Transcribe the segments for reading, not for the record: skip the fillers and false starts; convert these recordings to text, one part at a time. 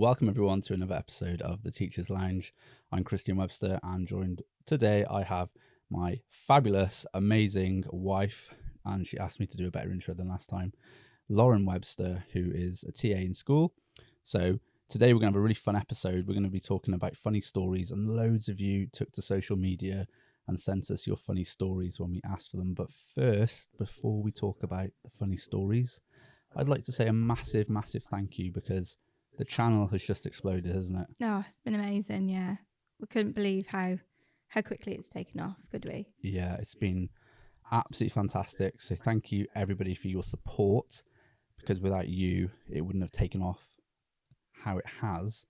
welcome everyone to another episode of the Teachers Lounge. I'm Christian Webster, and joined today I have my fabulous, amazing wife, and she asked me to do a better intro than last time, Lauren Webster, who is a TA in school. So today we're going to have a really fun episode. We're going to be talking about funny stories, and loads of you took to social media and sent us your funny stories when we asked for them. But first, before we talk about the funny stories, I'd like to say a massive, massive thank you, because the channel has just exploded, hasn't it? Oh, it's been amazing, yeah. We couldn't believe how quickly it's taken off, could we? Yeah, it's been absolutely fantastic. So thank you, everybody, for your support, because without you, it wouldn't have taken off how it has.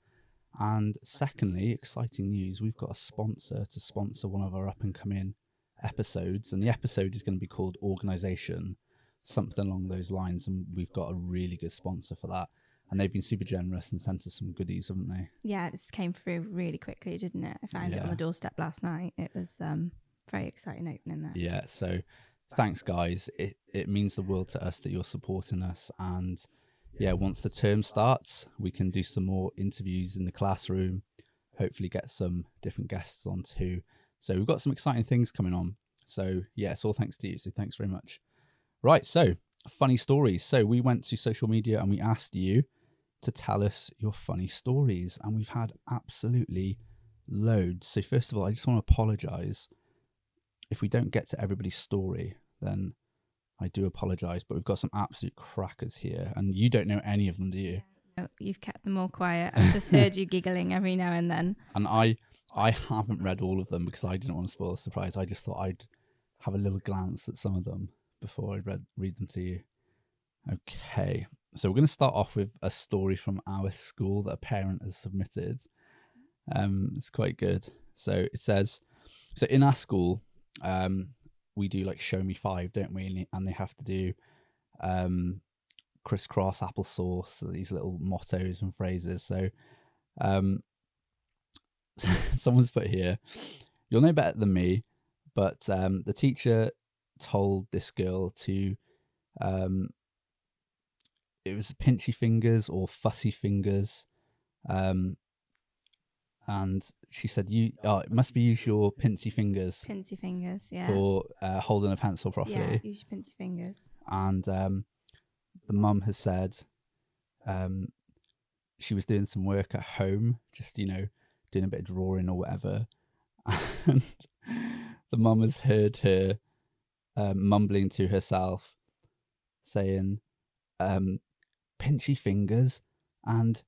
And secondly, exciting news, we've got a sponsor to sponsor one of our up-and-coming episodes, and the episode is going to be called Organisation, something along those lines, and we've got a really good sponsor for that. And they've been super generous and sent us some goodies, haven't they? Yeah, it just came through really quickly, didn't it? I found it on the doorstep last night. It was very exciting opening there. Yeah, so thanks, guys. It means the world to us that you're supporting us. And yeah, once the term starts, we can do some more interviews in the classroom, hopefully get some different guests on too. So we've got some exciting things coming on. So yeah, it's all thanks to you. So thanks very much. Right, so funny stories. So we went to social media and we asked you to tell us your funny stories, and we've had absolutely loads. So first of all, I just want to apologize if we don't get to everybody's story. Then I do apologize, but we've got some absolute crackers here, and you don't know any of them, do you? No, you've kept them all quiet. I've just heard you giggling every now and then. And I haven't read all of them because I didn't want to spoil the surprise. I just thought I'd have a little glance at some of them before I read them to you. Okay, so we're going to start off with a story from our school that a parent has submitted. It's quite good. So it says, so in our school, we do like Show Me Five, don't we? And they have to do crisscross applesauce, these little mottos and phrases. So someone's put here, you'll know better than me, but the teacher told this girl to it was pinchy fingers or fussy fingers, and she said, it must be use your pincy fingers yeah, for holding a pencil properly. Yeah, use your pincy fingers. And the mum has said she was doing some work at home, just doing a bit of drawing or whatever, and the mum has heard her mumbling to herself, saying, pinchy fingers and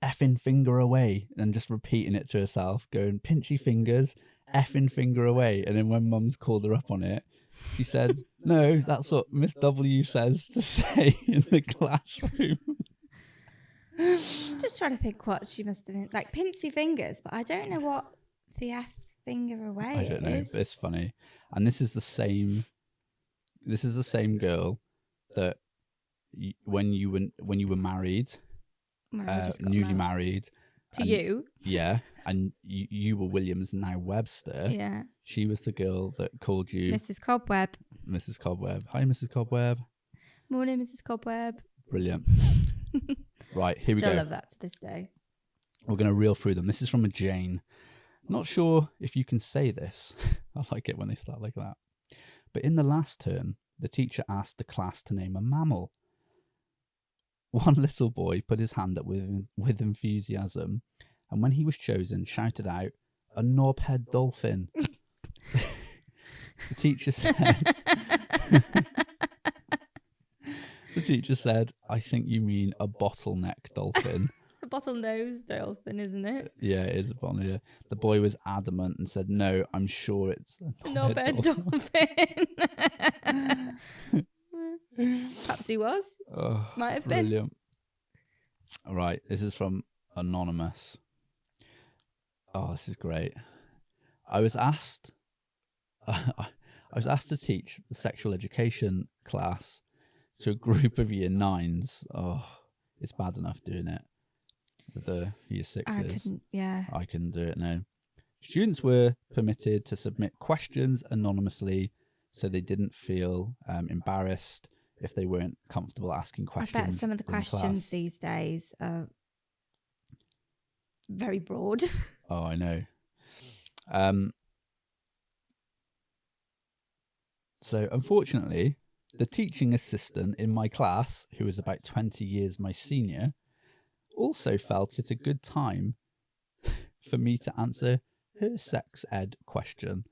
effing finger away, and just repeating it to herself, going pinchy fingers, effing finger away. And then when mum's called her up on it, she said, no, that's what Miss W says to say in the classroom. Just trying to think what she must have been like, pincy fingers, but I don't know what the F finger away I don't know, is. but it's funny. And this is the same girl that when you were married, newly married to you, yeah, and you were Williams, now Webster. Yeah, she was the girl that called you Mrs. Cobweb. Mrs. Cobweb. Hi, Mrs. Cobweb. Morning, Mrs. Cobweb. Brilliant. Right, here we go. Still love that to this day. We're going to reel through them. This is from a Jane. Not sure if you can say this. I like it when they start like that. But in the last term, the teacher asked the class to name a mammal. One little boy put his hand up with enthusiasm, and when he was chosen, shouted out, a knobhead dolphin. The teacher said, I think you mean a bottleneck dolphin. A bottlenose dolphin, isn't it? Yeah, it is a bottleneck. Yeah. The boy was adamant and said, no, I'm sure it's a knobhead dolphin. Perhaps he was. Oh, might have brilliant. All right, this is from Anonymous. Oh, this is great. I was asked to teach the sexual education class to a group of year 9s. Oh, it's bad enough doing it with the year 6s. I couldn't do it now. Students were permitted to submit questions anonymously, so they didn't feel embarrassed if they weren't comfortable asking questions. I bet some of the questions these days are very broad. Oh, I know. So unfortunately, the teaching assistant in my class, who was about 20 years my senior, also felt it a good time for me to answer her sex ed question.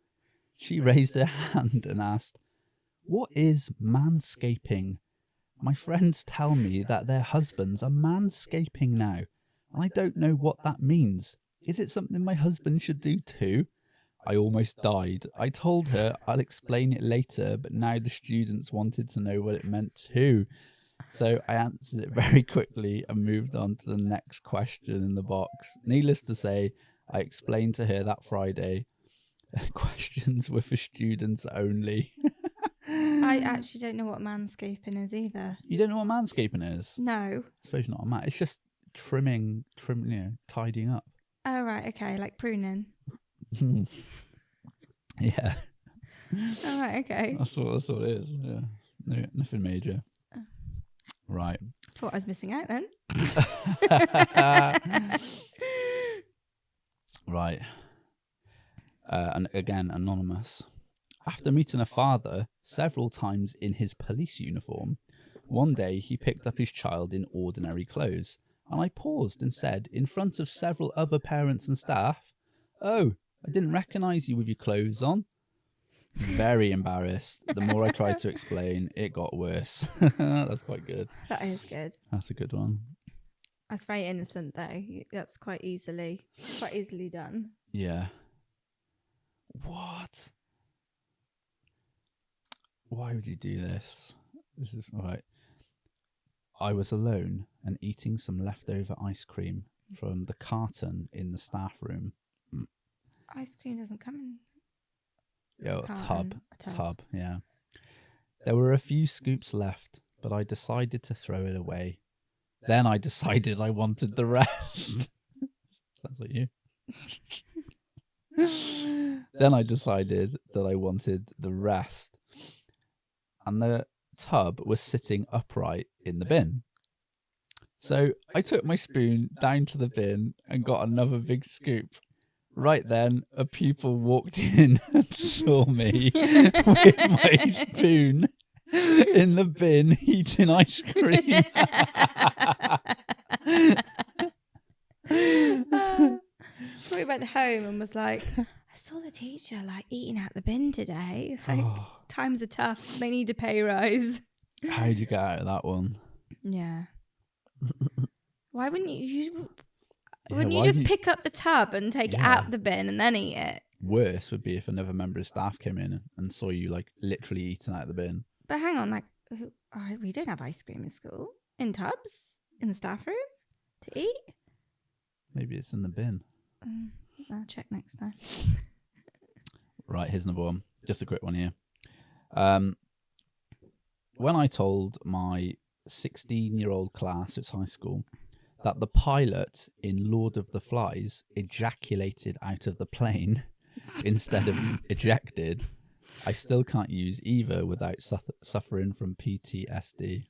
She raised her hand and asked, "What is manscaping? My friends tell me that their husbands are manscaping now, and I don't know what that means. Is it something my husband should do too?" I almost died. I told her I'll explain it later, but now the students wanted to know what it meant too. So I answered it very quickly and moved on to the next question in the box. Needless to say, I explained to her that Friday, questions were for students only. I actually don't know what manscaping is either. You don't know what manscaping is? No. I suppose not a mat. It's just trimming, tidying up. Oh, right. Okay. Like pruning. Yeah. Oh, right. Okay. That's what it is. Yeah. No, nothing major. Right. Thought I was missing out then. Right. And again, anonymous. After meeting a father several times in his police uniform, one day he picked up his child in ordinary clothes, and I paused and said, in front of several other parents and staff, "Oh, I didn't recognise you with your clothes on." Very embarrassed. The more I tried to explain, it got worse. That's quite good. That is good. That's a good one. That's very innocent, though. That's quite easily done. Yeah. What? Why would you do this? This is all right. I was alone and eating some leftover ice cream from the carton in the staff room. Ice cream doesn't come in. Yeah, a tub. A tub. Yeah. There were a few scoops left, but I decided to throw it away. Then I decided I wanted the rest. Sounds like you. Then I decided that I wanted the rest. And the tub was sitting upright in the bin. So I took my spoon down to the bin and got another big scoop. Right then, a pupil walked in and saw me with my spoon in the bin eating ice cream. Probably went home and was like, I saw the teacher eating out the bin today. Times are tough. They need a pay rise. How'd you get out of that one? Yeah. Why wouldn't you? Wouldn't you just pick up the tub and take it out the bin and then eat it? Worse would be if another member of staff came in and saw you literally eating out of the bin. But hang on, we don't have ice cream in school. In tubs? In the staff room? To eat? Maybe it's in the bin. I'll check next time. Right, here's another one. Just a quick one here. When I told my 16-year-old class, it's high school, that the pilot in Lord of the Flies ejaculated out of the plane instead of ejected, I still can't use either without suffering from PTSD.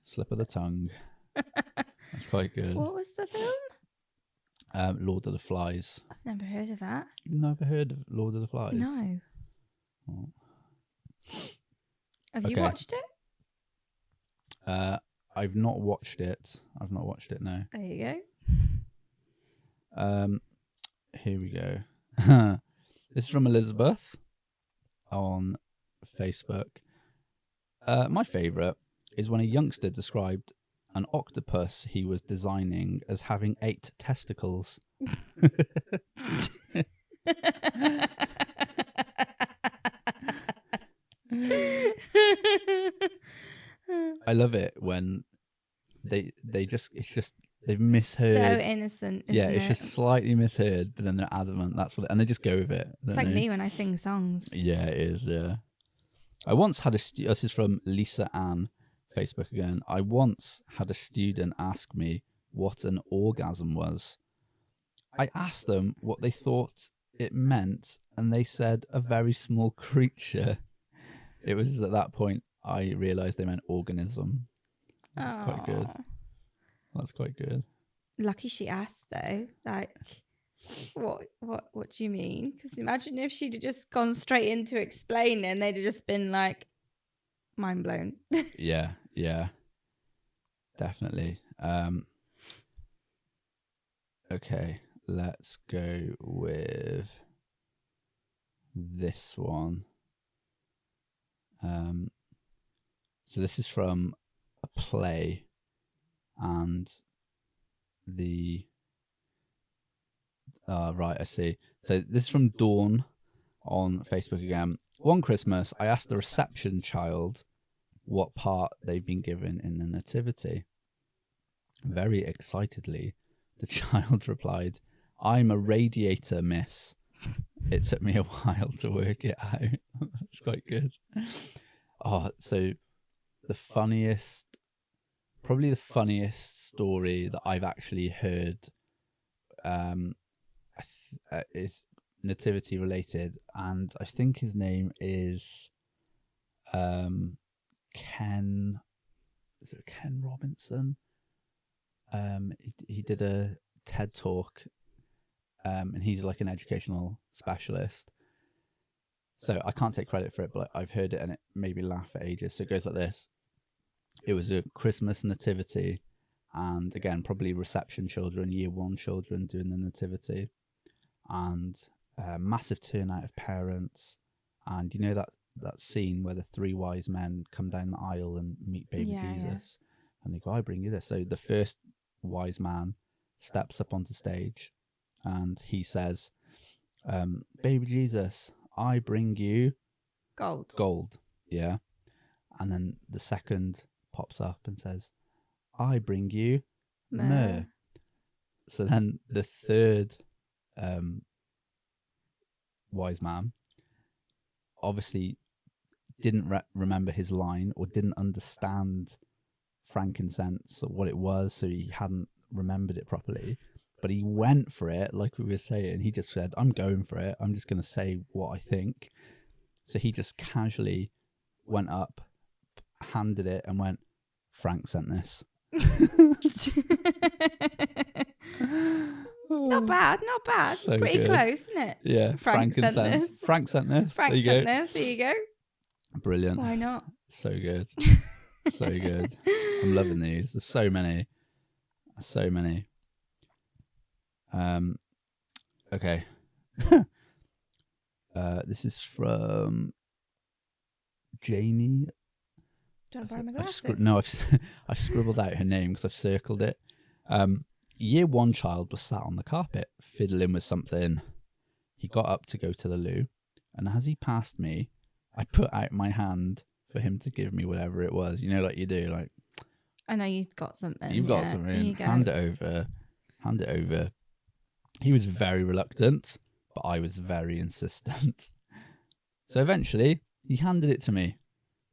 Slip of the tongue. That's quite good. What was the film? Lord of the Flies. I've never heard of that. You've never heard of Lord of the Flies? No. Oh. Have you watched it? I've not watched it. No. There you go. Here we go. This is from Elizabeth on Facebook. My favourite is when a youngster described an octopus he was designing as having 8 testicles. I love it when they've misheard. So innocent, isn't yeah, it's it? just slightly misheard, but then they're adamant that's what and they just go with it. It's like me when I sing songs. Yeah, it is, yeah. I once had this is from Lisa Ann, Facebook again. I once had a student ask me what an orgasm was. I asked them what they thought it meant, and they said a very small creature. It was at that point I realised they meant organism. That's quite good. That's quite good. Lucky she asked though. Like, what do you mean? Because imagine if she'd have just gone straight into explaining, they'd have just been like, mind blown. Yeah, definitely. Okay, let's go with this one. So this is from a play, and right, I see. So this is from Dawn on Facebook again. One Christmas, I asked the reception child what part they've been given in the nativity. Very excitedly, the child replied, "I'm a radiator, miss." It took me a while to work it out. That's quite good. Oh, so probably the funniest story that I've actually heard is nativity related, and I think his name is Ken. Is it Ken Robinson? He did a TED talk, and he's like an educational specialist. So I can't take credit for it, but I've heard it and it made me laugh for ages. So it goes like this. It was a Christmas nativity, and again, probably reception children, year 1 children doing the nativity, and a massive turnout of parents. And you know that scene where the 3 wise men come down the aisle and meet baby Jesus, and they go, "I bring you this." So the first wise man steps up onto stage, and he says, "Baby Jesus, I bring you gold." Yeah. And then the second pops up and says, "I bring you myrrh." So then the third wise man obviously didn't remember his line or didn't understand frankincense or what it was, so he hadn't remembered it properly. But he went for it, like we were saying. He just said, "I'm going for it. I'm just going to say what I think." So he just casually went up, handed it, and went, "Frank sent this." Not bad. So pretty good. close, isn't it? Yeah, Frank sent this. Frank sent this. Frank there you sent go. this. There you go. Brilliant. Why not? So good. So good. I'm loving these. There's so many. Okay. This is from Janie. Do you want to borrow my glasses? No, I've scribbled out her name because I've circled it. Year 1 child was sat on the carpet fiddling with something. He got up to go to the loo, and as he passed me, I put out my hand for him to give me whatever it was. You know, like you do. Like, I know you've got something. You've got something. Hand it over. He was very reluctant, but I was very insistent. So eventually, he handed it to me.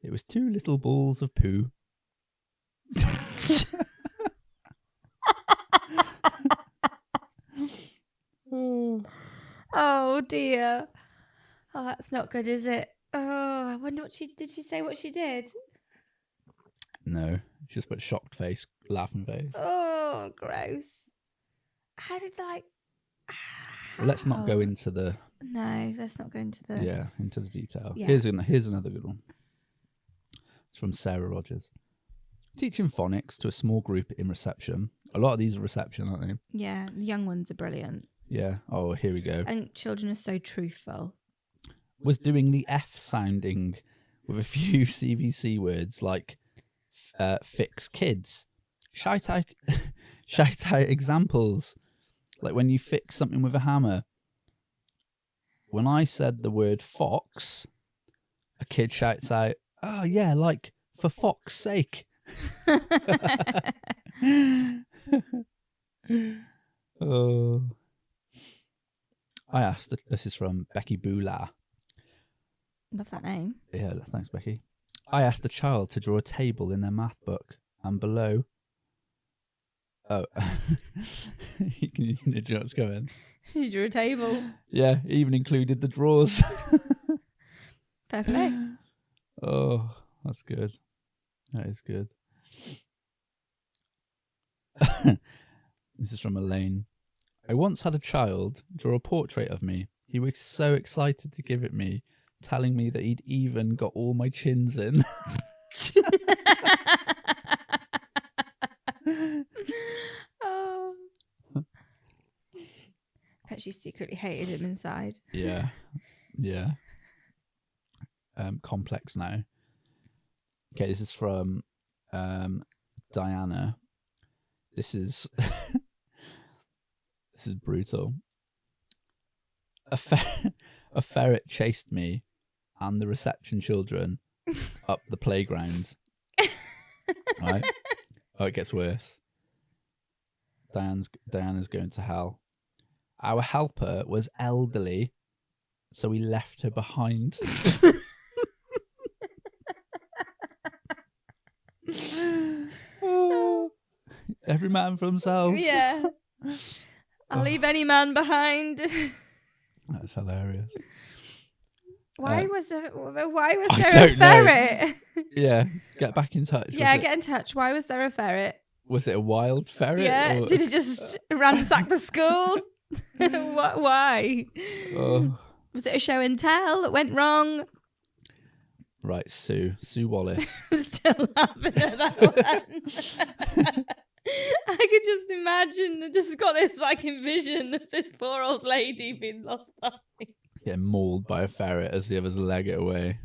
It was 2 little balls of poo. Oh dear. Oh, that's not good, is it? Oh, I wonder did she say what she did? No, she just put shocked face, laughing face. Oh, gross. How did Well, let's not go into the... No, let's not go into the... into the detail. Yeah. Here's another good one. It's from Sarah Rogers. Teaching phonics to a small group in reception. A lot of these are reception, aren't they? Yeah, the young ones are brilliant. Yeah. Oh, here we go. And children are so truthful. Was doing the F sounding with a few CVC words like fix kids. Shout out examples. Like when you fix something with a hammer. When I said the word fox, a kid shouts out, "Oh yeah, like for fox's sake." Oh. I asked, this is from Becky Bula. Love that name. Yeah, thanks, Becky. I asked a child to draw a table in their math book, and below... Oh, you know what's going. She drew a table. Yeah, even included the drawers. Fair play. Oh, that's good. That is good. This is from Elaine. I once had a child draw a portrait of me. He was so excited to give it me, telling me that he'd even got all my chins in. Oh. Bet she secretly hated him inside. Yeah. Complex now. Okay, this is from Diana. This is this is brutal. A ferret chased me and the reception children up the playground. Right? Oh, it gets worse. Diana's going to hell. Our helper was elderly, so we left her behind. Oh, every man for themselves. Yeah. I'll leave any man behind. That's hilarious. Why was there I a don't know. ferret? Yeah, get back in touch. Yeah, get in touch. Why was there a ferret? Was it a wild ferret? Yeah, or- did it just ransack the school? Why? Oh. Was it a show and tell that went wrong? Right, Sue Wallace. I'm still laughing at that one. I could just imagine, I just got this like envision of this poor old lady being lost by. Getting mauled by a ferret as the others leg it away.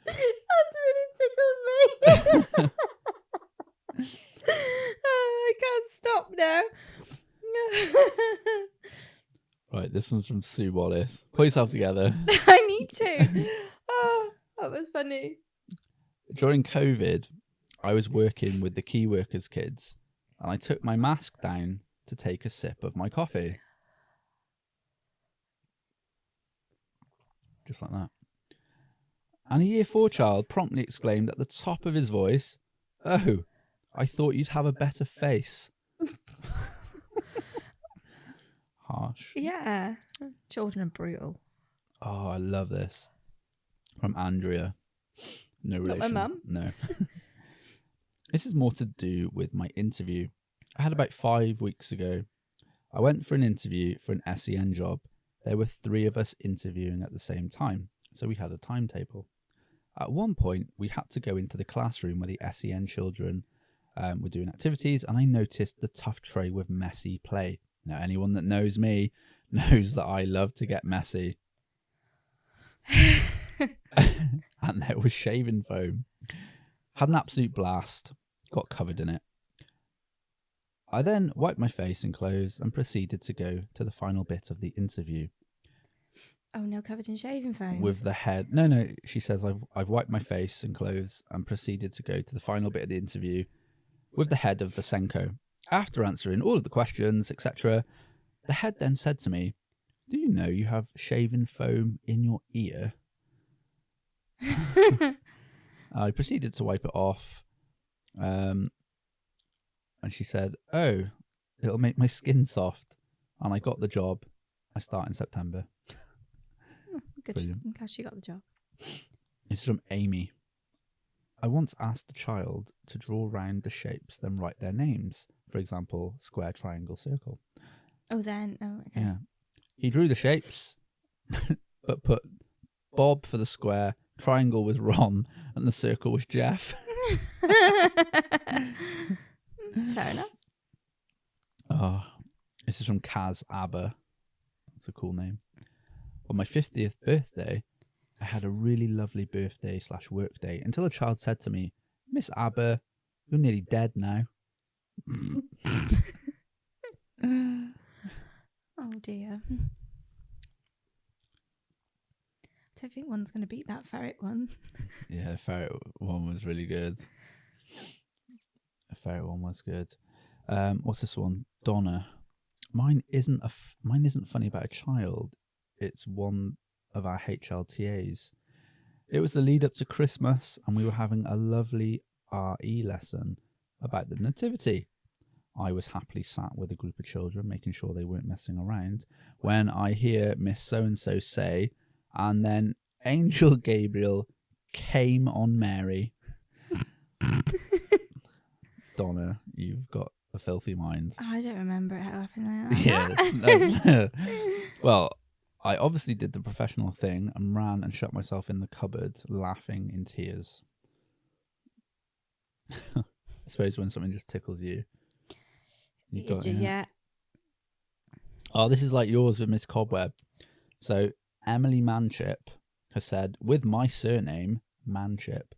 That's really tickled me. Oh, I can't stop now. Right, this one's from Sue Wallace. Put yourself together. I need to. Oh, that was funny. During COVID, I was working with the key workers kids and I took my mask down to take a sip of my coffee. Just like that. And a year 4 child promptly exclaimed at the top of his voice, "Oh, I thought you'd have a better face." Harsh. Yeah. Children are brutal. Oh, I love this. From Andrea. No relation. Not my mum. No. This is more to do with my interview. I had about 5 weeks ago. I went for an interview for an SEN job. There were 3 of us interviewing at the same time, so we had a timetable. At one point, we had to go into the classroom where the SEN children were doing activities, and I noticed the tough tray with messy play. Now, anyone that knows me knows that I love to get messy. And there was shaving foam. Had an absolute blast. Got covered in it. I then wiped my face and clothes and proceeded to go to the final bit of the interview. Oh no, covered in shaving foam. With the head. No, she says I've wiped my face and clothes and proceeded to go to the final bit of the interview with the head of the Senko. After answering all of the questions, etc., the head then said to me, "Do you know you have shaving foam in your ear?" I proceeded to wipe it off. And she said, "Oh, it'll make my skin soft." And I got the job. I start in September. Good. Brilliant. I'm glad she got the job. It's from Amy. I once asked a child to draw round the shapes, then write their names. For example, square, triangle, circle. Oh, then. Oh, okay. Yeah. He drew the shapes, but put Bob for the square, triangle was Ron, and the circle was Jeff. Fair enough. Oh, this is from Kaz Aber. That's a cool name. On my 50th birthday, I had a really lovely birthday/work day until a child said to me, "Miss Aber, you're nearly dead now." Oh dear. I don't think one's going to beat that ferret one. Yeah, the ferret one was really good. The ferret one was good. What's this one? Donna. Mine isn't funny about a child. It's one of our HLTAs. It was the lead up to Christmas, and we were having a lovely RE lesson about the nativity. I was happily sat with a group of children, making sure they weren't messing around, when I hear Miss So-and-so say, and then Angel Gabriel came on Mary. Donna, you've got a filthy mind. I don't remember it happening like Yeah. Well, I obviously did the professional thing and ran and shut myself in the cupboard, laughing in tears. I suppose when something just tickles you. Yeah. Oh, this is like yours with Miss Cobweb. So Emily Manship has said, with my surname, Manship,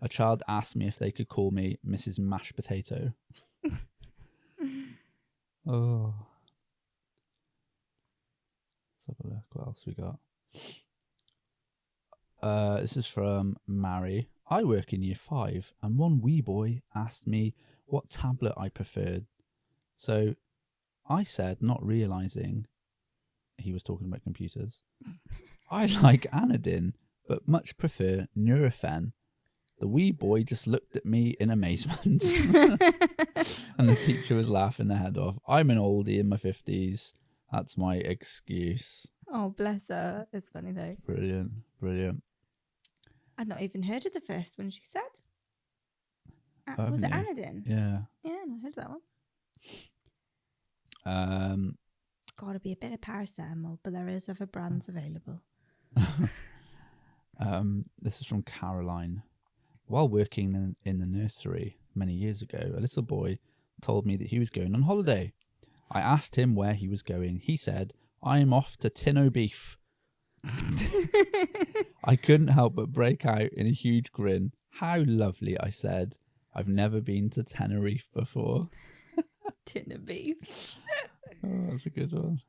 a child asked me if they could call me Mrs. Mashed Potato. Oh. Let's have a look. What else we got? This is from Mary. I work in year 5, and one wee boy asked me what tablet I preferred. So I said, not realising he was talking about computers, I like Anodin, but much prefer Nurofen. The wee boy just looked at me in amazement. And the teacher was laughing their head off. I'm an oldie in my 50s. That's my excuse. Oh, bless her. It's funny though. Brilliant. I'd not even heard of the first one she said. Was it Anodin? Yeah. Yeah, I heard of that Um, It's got to be a bit of paracetamol, but there is other brands available. This is from Caroline. While working in the nursery many years ago, a little boy told me that he was going on holiday. I asked him where he was going. He said, I'm off to Tinno Beef. I couldn't help but break out in a huge grin. How lovely, I said. I've never been to Tenerife before. Tin of beef. Oh, that's a good one.